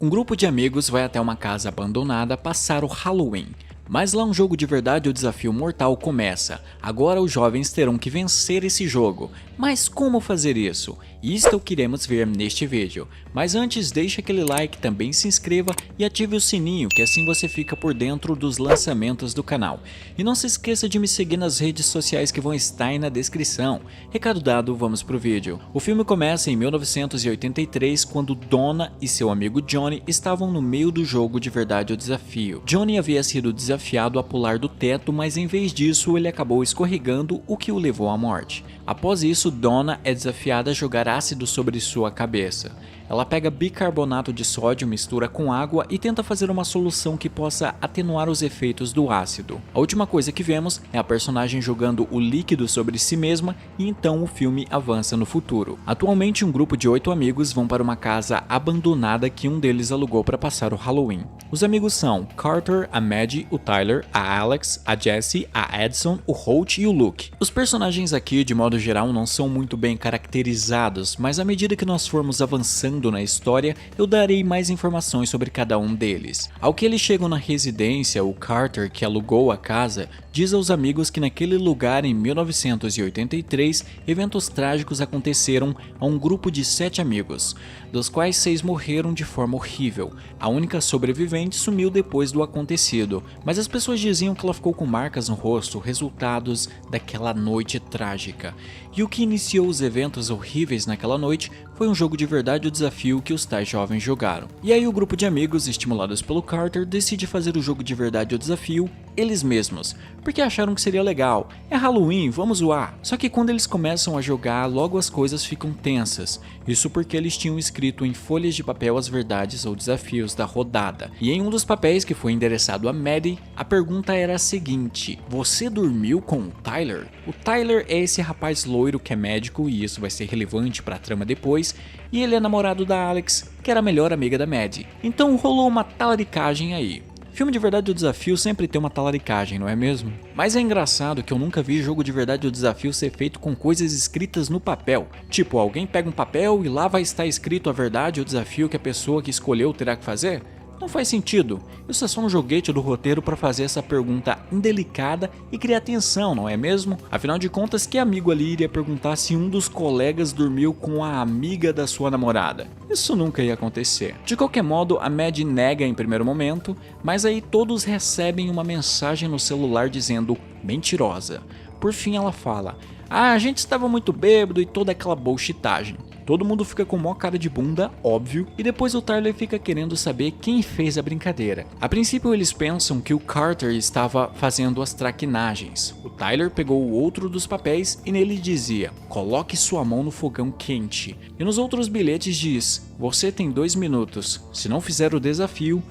Um grupo de amigos vai até uma casa abandonada passar o Halloween. Mas lá um jogo de verdade, o desafio mortal começa. Agora os jovens terão que vencer esse jogo. Mas como fazer isso? Isto é o que iremos ver neste vídeo. Mas antes, deixe aquele like, também se inscreva e ative o sininho, que assim você fica por dentro dos lançamentos do canal. E não se esqueça de me seguir nas redes sociais que vão estar aí na descrição. Recado dado, vamos pro vídeo. O filme começa em 1983, quando Donna e seu amigo Johnny estavam no meio do jogo de verdade, o desafio. Johnny havia sido desafiado a pular do teto, mas em vez disso ele acabou escorregando, o que o levou à morte. Após isso, Donna é desafiada a jogar ácido sobre sua cabeça. Ela pega bicarbonato de sódio, mistura com água e tenta fazer uma solução que possa atenuar os efeitos do ácido. A última coisa que vemos é a personagem jogando o líquido sobre si mesma e então o filme avança no futuro. Atualmente um grupo de 8 amigos vão para uma casa abandonada que um deles alugou para passar o Halloween. Os amigos são Carter, a Maddie, o Tyler, a Alex, a Jessie, a Edson, o Holt e o Luke. Os personagens aqui de modo geral não são muito bem caracterizados, mas à medida que nós formos avançando na história, eu darei mais informações sobre cada um deles. Ao que eles chegam na residência, o Carter, que alugou a casa, diz aos amigos que naquele lugar em 1983, eventos trágicos aconteceram a um grupo de 7 amigos, dos quais 6 morreram de forma horrível. A única sobrevivente sumiu depois do acontecido, mas as pessoas diziam que ela ficou com marcas no rosto, resultados daquela noite trágica. E o que iniciou os eventos horríveis naquela noite foi um jogo de verdade, o desafio que os tais jovens jogaram. E aí o grupo de amigos, estimulados pelo Carter, decide fazer o jogo de verdade, o desafio, eles mesmos, porque acharam que seria legal. É Halloween, vamos zoar. Só que quando eles começam a jogar, logo as coisas ficam tensas. Isso porque eles tinham escrito em folhas de papel as verdades ou desafios da rodada. E em um dos papéis, que foi endereçado a Maddie, a pergunta era a seguinte: você dormiu com o Tyler? O Tyler é esse rapaz loiro que é médico, e isso vai ser relevante para a trama depois, e ele é namorado da Alex, que era a melhor amiga da Maddie. Então rolou uma talaricagem aí. Filme de verdade, o desafio sempre tem uma talaricagem, não é mesmo? Mas é engraçado que eu nunca vi jogo de verdade, o desafio ser feito com coisas escritas no papel. Tipo, alguém pega um papel e lá vai estar escrito a verdade, o desafio que a pessoa que escolheu terá que fazer? Não faz sentido. Isso é só um joguete do roteiro para fazer essa pergunta indelicada e criar tensão, não é mesmo? Afinal de contas, que amigo ali iria perguntar se um dos colegas dormiu com a amiga da sua namorada? Isso nunca ia acontecer. De qualquer modo, a Maddie nega em primeiro momento, mas aí todos recebem uma mensagem no celular dizendo mentirosa. Por fim ela fala: a gente estava muito bêbado e toda aquela bullshitagem. Todo mundo fica com mó cara de bunda, óbvio, e depois o Tyler fica querendo saber quem fez a brincadeira. A princípio eles pensam que o Carter estava fazendo as traquinagens. O Tyler pegou o outro dos papéis e nele dizia: coloque sua mão no fogão quente. E nos outros bilhetes diz: você tem 2 minutos, se não fizer o desafio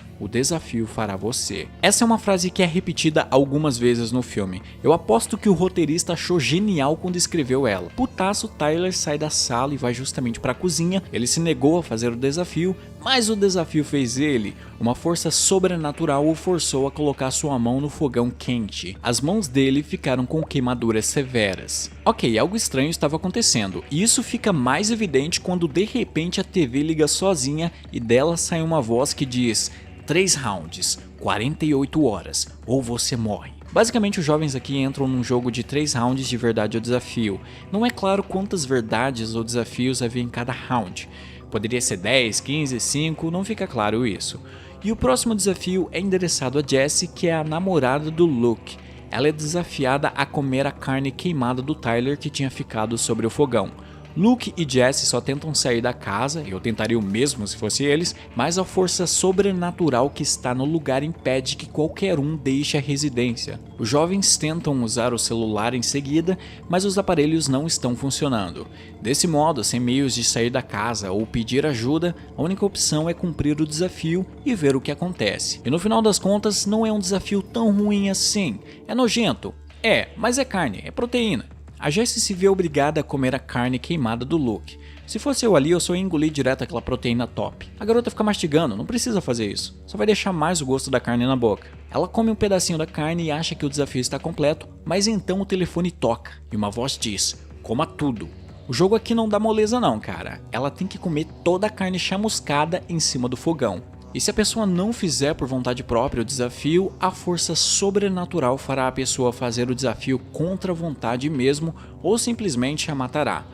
fará você. Essa é uma frase que é repetida algumas vezes no filme. Eu aposto que o roteirista achou genial quando escreveu ela. Putaço, Tyler sai da sala e vai justamente para a cozinha. Ele se negou a fazer o desafio, mas o desafio fez ele. Uma força sobrenatural o forçou a colocar sua mão no fogão quente. As mãos dele ficaram com queimaduras severas. Ok, algo estranho estava acontecendo, e isso fica mais evidente quando de repente a TV liga sozinha e dela sai uma voz que diz: 3 rounds, 48 horas, ou você morre. Basicamente os jovens aqui entram num jogo de 3 rounds de verdade ou desafio. Não é claro quantas verdades ou desafios havia em cada round. Poderia ser 10, 15, 5, não fica claro isso. E o próximo desafio é endereçado a Jessie, que é a namorada do Luke. Ela é desafiada a comer a carne queimada do Tyler que tinha ficado sobre o fogão. Luke e Jessie só tentam sair da casa, eu tentaria o mesmo se fosse eles, mas a força sobrenatural que está no lugar impede que qualquer um deixe a residência. Os jovens tentam usar o celular em seguida, mas os aparelhos não estão funcionando. Desse modo, sem meios de sair da casa ou pedir ajuda, a única opção é cumprir o desafio e ver o que acontece. E no final das contas, não é um desafio tão ruim assim. É nojento? É, mas é carne, é proteína. A Jessie se vê obrigada a comer a carne queimada do Luke. Se fosse eu ali, eu só ia engolir direto aquela proteína top. A garota fica mastigando, não precisa fazer isso. Só vai deixar mais o gosto da carne na boca. Ela come um pedacinho da carne e acha que o desafio está completo, mas então o telefone toca e uma voz diz: coma tudo. O jogo aqui não dá moleza não, cara. Ela tem que comer toda a carne chamuscada em cima do fogão. E se a pessoa não fizer por vontade própria o desafio, a força sobrenatural fará a pessoa fazer o desafio contra a vontade mesmo ou simplesmente a matará.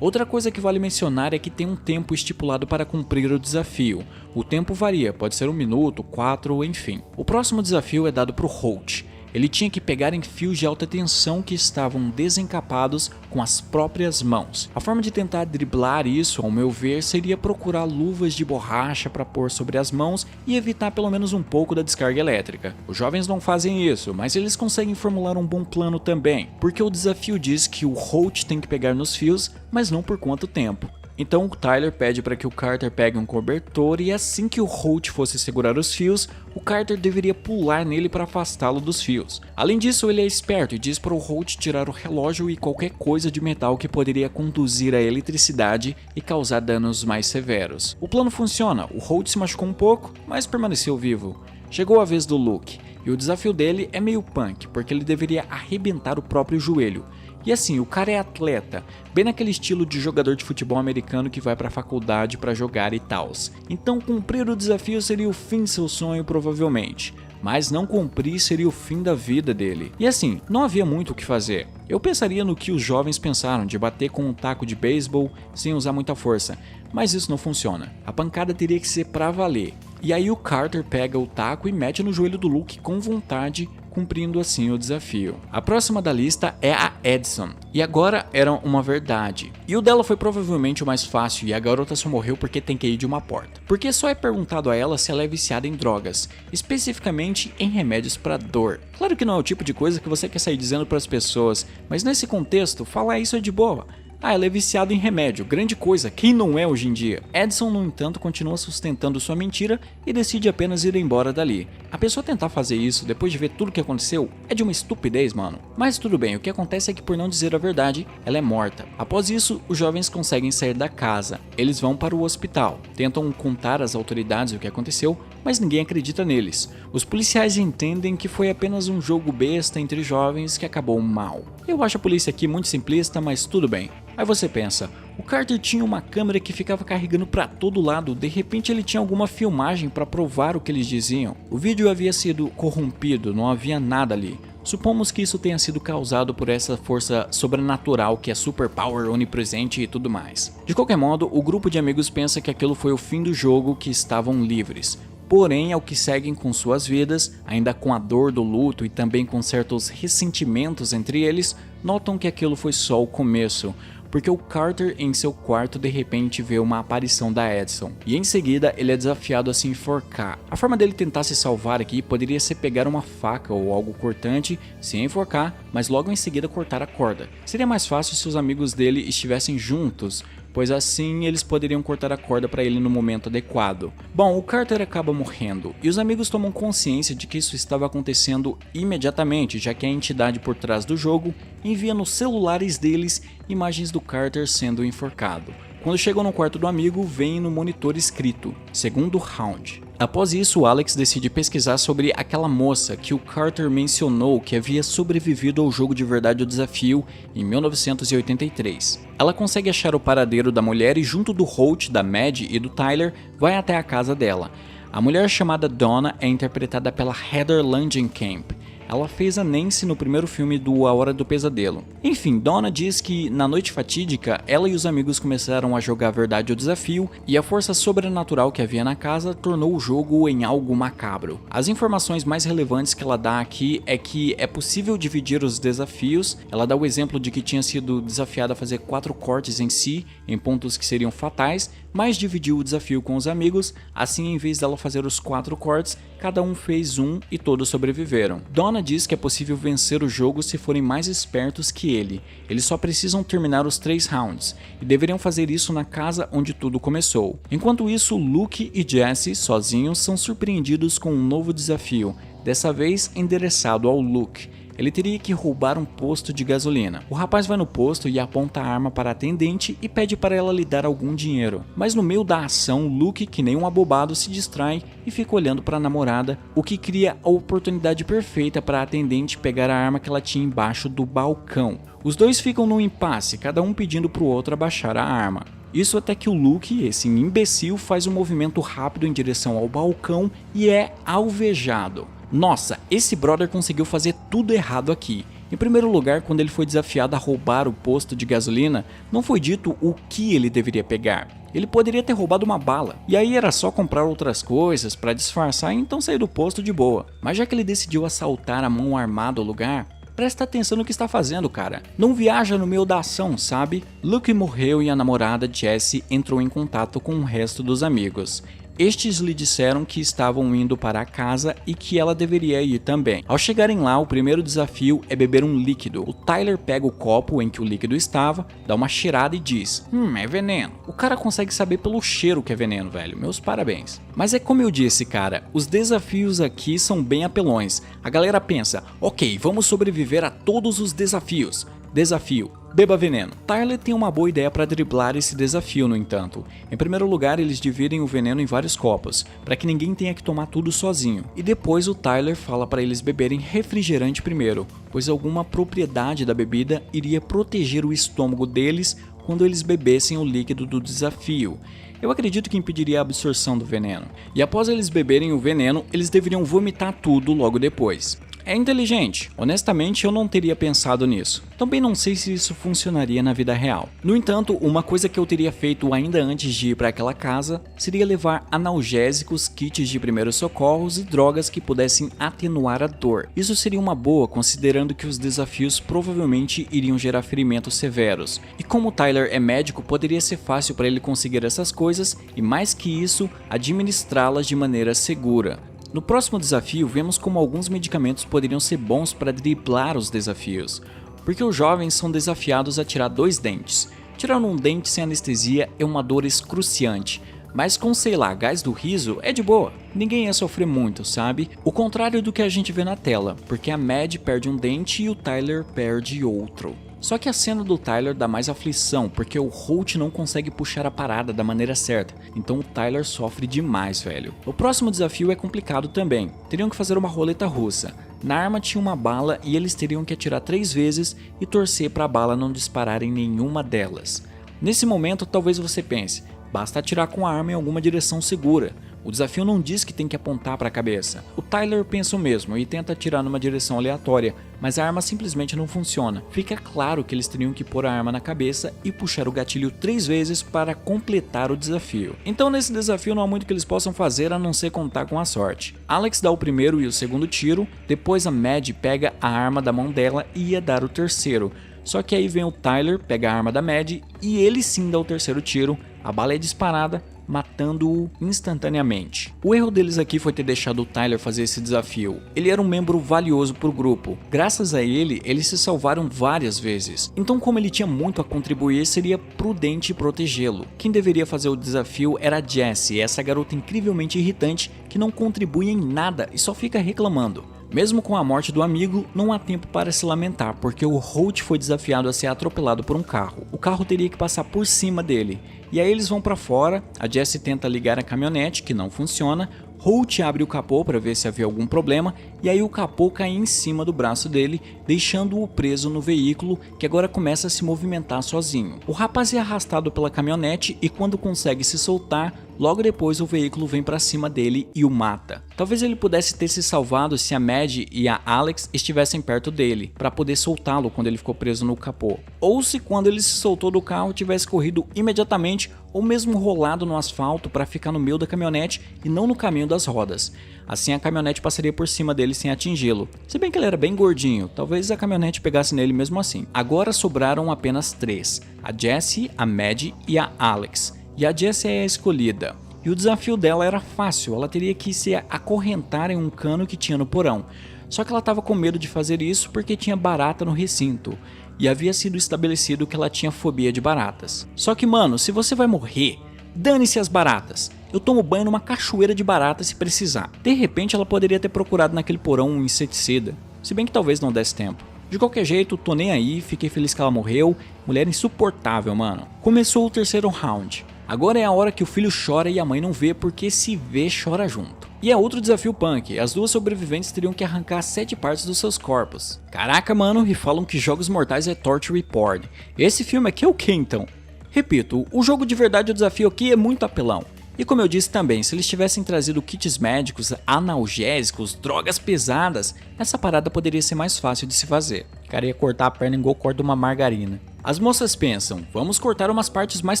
Outra coisa que vale mencionar é que tem um tempo estipulado para cumprir o desafio. O tempo varia, pode ser 1 minuto, 4, enfim. O próximo desafio é dado para o Holt. Ele tinha que pegar em fios de alta tensão que estavam desencapados com as próprias mãos. A forma de tentar driblar isso, ao meu ver, seria procurar luvas de borracha para pôr sobre as mãos e evitar pelo menos um pouco da descarga elétrica. Os jovens não fazem isso, mas eles conseguem formular um bom plano também, porque o desafio diz que o Holt tem que pegar nos fios, mas não por quanto tempo. Então o Tyler pede para que o Carter pegue um cobertor e assim que o Holt fosse segurar os fios, o Carter deveria pular nele para afastá-lo dos fios. Além disso, ele é esperto e diz para o Holt tirar o relógio e qualquer coisa de metal que poderia conduzir a eletricidade e causar danos mais severos. O plano funciona, o Holt se machucou um pouco, mas permaneceu vivo. Chegou a vez do Luke, e o desafio dele é meio punk, porque ele deveria arrebentar o próprio joelho. E assim, o cara é atleta, bem naquele estilo de jogador de futebol americano que vai pra faculdade pra jogar e tals. Então cumprir o desafio seria o fim de seu sonho provavelmente, mas não cumprir seria o fim da vida dele. E assim, não havia muito o que fazer. Eu pensaria no que os jovens pensaram de bater com um taco de beisebol sem usar muita força, mas isso não funciona. A pancada teria que ser pra valer. E aí o Carter pega o taco e mete no joelho do Luke com vontade, cumprindo assim o desafio. A próxima da lista é a Edson, e agora era uma verdade. E o dela foi provavelmente o mais fácil e a garota só morreu porque tem que ir de uma porta. Porque só é perguntado a ela se ela é viciada em drogas, especificamente em remédios para dor. Claro que não é o tipo de coisa que você quer sair dizendo para as pessoas, mas nesse contexto, falar isso é de boa. Ah, ela é viciada em remédio, grande coisa, quem não é hoje em dia? Edson, no entanto, continua sustentando sua mentira e decide apenas ir embora dali. A pessoa tentar fazer isso depois de ver tudo o que aconteceu é de uma estupidez, mano. Mas tudo bem, o que acontece é que por não dizer a verdade, ela é morta. Após isso, os jovens conseguem sair da casa. Eles vão para o hospital, tentam contar às autoridades o que aconteceu, mas ninguém acredita neles. Os policiais entendem que foi apenas um jogo besta entre jovens que acabou mal. Eu acho a polícia aqui muito simplista, mas tudo bem. Aí você pensa, o Carter tinha uma câmera que ficava carregando para todo lado, de repente ele tinha alguma filmagem para provar o que eles diziam. O vídeo havia sido corrompido, não havia nada ali. Supomos que isso tenha sido causado por essa força sobrenatural que é superpower, onipresente e tudo mais. De qualquer modo, o grupo de amigos pensa que aquilo foi o fim do jogo, que estavam livres. Porém, ao que seguem com suas vidas, ainda com a dor do luto e também com certos ressentimentos entre eles, notam que aquilo foi só o começo, porque o Carter em seu quarto de repente vê uma aparição da Edson, e em seguida ele é desafiado a se enforcar. A forma dele tentar se salvar aqui poderia ser pegar uma faca ou algo cortante, se enforcar, mas logo em seguida cortar a corda. Seria mais fácil se os amigos dele estivessem juntos, pois assim eles poderiam cortar a corda para ele no momento adequado. Bom, o Carter acaba morrendo, e os amigos tomam consciência de que isso estava acontecendo imediatamente, já que a entidade por trás do jogo envia nos celulares deles imagens do Carter sendo enforcado. Quando chegam no quarto do amigo, veem no monitor escrito, segundo round. Após isso, Alex decide pesquisar sobre aquela moça que o Carter mencionou que havia sobrevivido ao jogo de verdade o desafio em 1983. Ela consegue achar o paradeiro da mulher e junto do Holt, da Mad e do Tyler, vai até a casa dela. A mulher chamada Donna é interpretada pela Heather Langenkamp. Ela fez a Nancy no primeiro filme do A Hora do Pesadelo. Enfim, Donna diz que na noite fatídica, ela e os amigos começaram a jogar a verdade ou desafio e a força sobrenatural que havia na casa tornou o jogo em algo macabro. As informações mais relevantes que ela dá aqui é que é possível dividir os desafios. Ela dá o exemplo de que tinha sido desafiada a fazer 4 cortes em si, em pontos que seriam fatais, mas dividiu o desafio com os amigos, assim em vez dela fazer os 4 cortes, cada um fez um e todos sobreviveram. Donna diz que é possível vencer o jogo se forem mais espertos que ele. Eles só precisam terminar os 3 rounds, e deveriam fazer isso na casa onde tudo começou. Enquanto isso, Luke e Jesse, sozinhos, são surpreendidos com um novo desafio, dessa vez endereçado ao Luke. Ele teria que roubar um posto de gasolina. O rapaz vai no posto e aponta a arma para a atendente e pede para ela lhe dar algum dinheiro. Mas no meio da ação, Luke, que nem um abobado, se distrai e fica olhando para a namorada, o que cria a oportunidade perfeita para a atendente pegar a arma que ela tinha embaixo do balcão. Os dois ficam num impasse, cada um pedindo para o outro abaixar a arma. Isso até que o Luke, esse imbecil, faz um movimento rápido em direção ao balcão e é alvejado. Nossa, esse brother conseguiu fazer tudo errado aqui. Em primeiro lugar, quando ele foi desafiado a roubar o posto de gasolina, não foi dito o que ele deveria pegar. Ele poderia ter roubado uma bala, e aí era só comprar outras coisas para disfarçar e então sair do posto de boa. Mas já que ele decidiu assaltar a mão armada o lugar, presta atenção no que está fazendo, cara. Não viaja no meio da ação, sabe? Luke morreu e a namorada Jessie entrou em contato com o resto dos amigos. Estes lhe disseram que estavam indo para a casa e que ela deveria ir também. Ao chegarem lá, o primeiro desafio é beber um líquido. O Tyler pega o copo em que o líquido estava, dá uma cheirada e diz: é veneno. O cara consegue saber pelo cheiro que é veneno, velho. Meus parabéns. Mas é como eu disse, cara, os desafios aqui são bem apelões. A galera pensa: ok, vamos sobreviver a todos os desafios. Desafio: beba veneno. Tyler tem uma boa ideia para driblar esse desafio, no entanto. Em primeiro lugar, eles dividem o veneno em vários copos, para que ninguém tenha que tomar tudo sozinho. E depois o Tyler fala para eles beberem refrigerante primeiro, pois alguma propriedade da bebida iria proteger o estômago deles quando eles bebessem o líquido do desafio. Eu acredito que impediria a absorção do veneno. E após eles beberem o veneno, eles deveriam vomitar tudo logo depois. É inteligente. Honestamente, eu não teria pensado nisso. Também não sei se isso funcionaria na vida real. No entanto, uma coisa que eu teria feito ainda antes de ir para aquela casa seria levar analgésicos, kits de primeiros socorros e drogas que pudessem atenuar a dor. Isso seria uma boa, considerando que os desafios provavelmente iriam gerar ferimentos severos. E como o Tyler é médico, poderia ser fácil para ele conseguir essas coisas e, mais que isso, administrá-las de maneira segura. No próximo desafio, vemos como alguns medicamentos poderiam ser bons para driblar os desafios, porque os jovens são desafiados a tirar 2 dentes. Tirar um dente sem anestesia é uma dor excruciante, mas com, sei lá, gás do riso é de boa. Ninguém ia sofrer muito, sabe? O contrário do que a gente vê na tela, porque a Mad perde um dente e o Tyler perde outro. Só que a cena do Tyler dá mais aflição, porque o Holt não consegue puxar a parada da maneira certa, então o Tyler sofre demais, velho. O próximo desafio é complicado também, teriam que fazer uma roleta russa. Na arma tinha uma bala e eles teriam que atirar 3 vezes e torcer para a bala não disparar em nenhuma delas. Nesse momento talvez você pense: basta atirar com a arma em alguma direção segura. O desafio não diz que tem que apontar para a cabeça. O Tyler pensa o mesmo e tenta atirar numa direção aleatória, mas a arma simplesmente não funciona. Fica claro que eles teriam que pôr a arma na cabeça e puxar o gatilho 3 vezes para completar o desafio. Então nesse desafio não há muito que eles possam fazer a não ser contar com a sorte. Alex dá o primeiro e o segundo tiro, depois a Mad pega a arma da mão dela e ia dar o terceiro. Só que aí vem o Tyler, pega a arma da Mad e ele sim dá o terceiro tiro, a bala é disparada, matando-o instantaneamente. O erro deles aqui foi ter deixado o Tyler fazer esse desafio. Ele era um membro valioso para o grupo. Graças a ele, eles se salvaram várias vezes. Então, como ele tinha muito a contribuir, seria prudente protegê-lo. Quem deveria fazer o desafio era a Jessie, essa garota incrivelmente irritante que não contribui em nada e só fica reclamando. Mesmo com a morte do amigo, não há tempo para se lamentar, porque o Holt foi desafiado a ser atropelado por um carro. O carro teria que passar por cima dele. E aí eles vão para fora, a Jessie tenta ligar a caminhonete, que não funciona. Holt abre o capô para ver se havia algum problema, e aí o capô cai em cima do braço dele, deixando-o preso no veículo, que agora começa a se movimentar sozinho. O rapaz é arrastado pela caminhonete e quando consegue se soltar, logo depois o veículo vem para cima dele e o mata. Talvez ele pudesse ter se salvado se a Mad e a Alex estivessem perto dele, para poder soltá-lo quando ele ficou preso no capô. Ou se quando ele se soltou do carro tivesse corrido imediatamente ou mesmo rolado no asfalto para ficar no meio da caminhonete e não no caminho das rodas. Assim a caminhonete passaria por cima dele sem atingi-lo. Se bem que ele era bem gordinho, talvez a caminhonete pegasse nele mesmo assim. Agora sobraram apenas 3, a Jessie, a Mad e a Alex. E a Jessie é a escolhida. E o desafio dela era fácil, ela teria que se acorrentar em um cano que tinha no porão. Só que ela estava com medo de fazer isso porque tinha barata no recinto. E havia sido estabelecido que ela tinha fobia de baratas. Só que, mano, se você vai morrer, dane-se as baratas. Eu tomo banho numa cachoeira de baratas se precisar. De repente ela poderia ter procurado naquele porão um inseticida. Se bem que talvez não desse tempo. De qualquer jeito, tô nem aí, fiquei feliz que ela morreu. Mulher insuportável, mano. Começou o terceiro round. Agora é a hora que o filho chora e a mãe não vê, porque se vê, chora junto. E é outro desafio punk, as duas sobreviventes teriam que arrancar 7 partes dos seus corpos. Caraca, mano, e falam que Jogos Mortais é torture porn. Esse filme aqui é o que então? Repito, o jogo de verdade ou desafio aqui é muito apelão. E como eu disse também, se eles tivessem trazido kits médicos, analgésicos, drogas pesadas, essa parada poderia ser mais fácil de se fazer. O cara ia cortar a perna igual corta uma margarina. As moças pensam, vamos cortar umas partes mais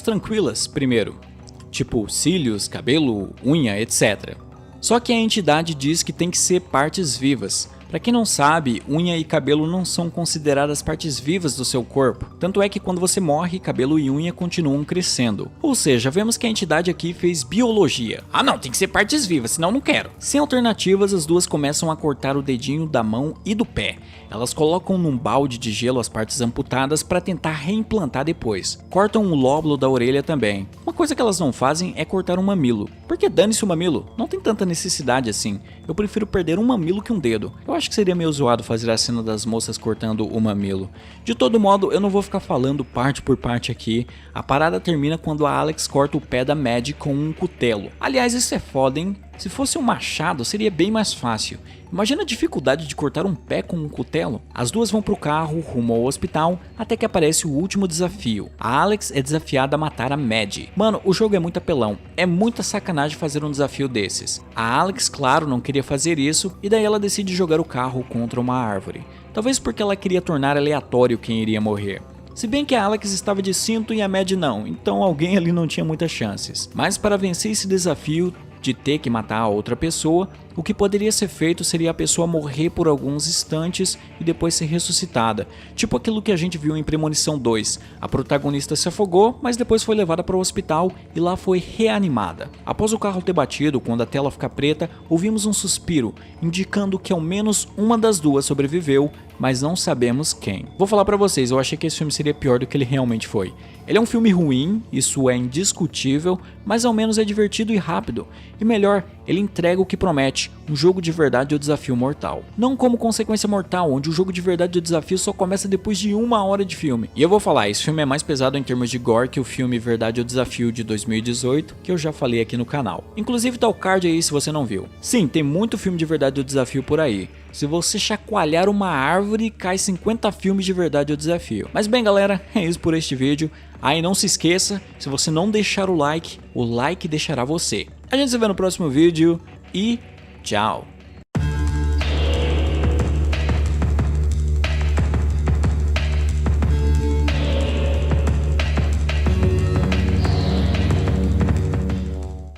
tranquilas primeiro, tipo cílios, cabelo, unha, etc. Só que a entidade diz que tem que ser partes vivas. Pra quem não sabe, unha e cabelo não são consideradas partes vivas do seu corpo, tanto é que quando você morre, cabelo e unha continuam crescendo. Ou seja, vemos que a entidade aqui fez biologia. Ah não, tem que ser partes vivas, senão não quero. Sem alternativas, as duas começam a cortar o dedinho da mão e do pé. Elas colocam num balde de gelo as partes amputadas para tentar reimplantar depois. Cortam o lóbulo da orelha também. Uma coisa que elas não fazem é cortar um mamilo. Porque dane-se o mamilo, não tem tanta necessidade assim. Eu prefiro perder um mamilo que um dedo. Eu acho que seria meio zoado fazer a cena das moças cortando o mamilo. De todo modo, eu não vou ficar falando parte por parte aqui. A parada termina quando a Alex corta o pé da Mad com um cutelo. Aliás, isso é foda, hein? Se fosse um machado, seria bem mais fácil. Imagina a dificuldade de cortar um pé com um cutelo. As duas vão pro carro, rumo ao hospital, até que aparece o último desafio. A Alex é desafiada a matar a Mad. Mano, o jogo é muito apelão. É muita sacanagem fazer um desafio desses. A Alex, claro, não queria fazer isso, e daí ela decide jogar o carro contra uma árvore. Talvez porque ela queria tornar aleatório quem iria morrer. Se bem que a Alex estava de cinto e a Mad não, então alguém ali não tinha muitas chances. Mas para vencer esse desafio de ter que matar a outra pessoa, o que poderia ser feito seria a pessoa morrer por alguns instantes e depois ser ressuscitada, tipo aquilo que a gente viu em Premonição 2. A protagonista se afogou, mas depois foi levada para o hospital e lá foi reanimada. Após o carro ter batido, quando a tela fica preta, ouvimos um suspiro, indicando que ao menos uma das duas sobreviveu, mas não sabemos quem. Vou falar pra vocês, eu achei que esse filme seria pior do que ele realmente foi. Ele é um filme ruim, isso é indiscutível, mas ao menos é divertido e rápido. E melhor, ele entrega o que promete, um jogo de verdade ou desafio mortal. Não como Consequência Mortal, onde o jogo de verdade ou desafio só começa depois de 1 hora de filme. E eu vou falar, esse filme é mais pesado em termos de gore que o filme Verdade ou Desafio de 2018, que eu já falei aqui no canal. Inclusive tá o card aí se você não viu. Sim, tem muito filme de verdade ou desafio por aí. Se você chacoalhar uma árvore, cai 50 filmes de verdade ou desafio. Mas bem galera, é isso por este vídeo. Aí não se esqueça, se você não deixar o like deixará você. A gente se vê no próximo vídeo e tchau!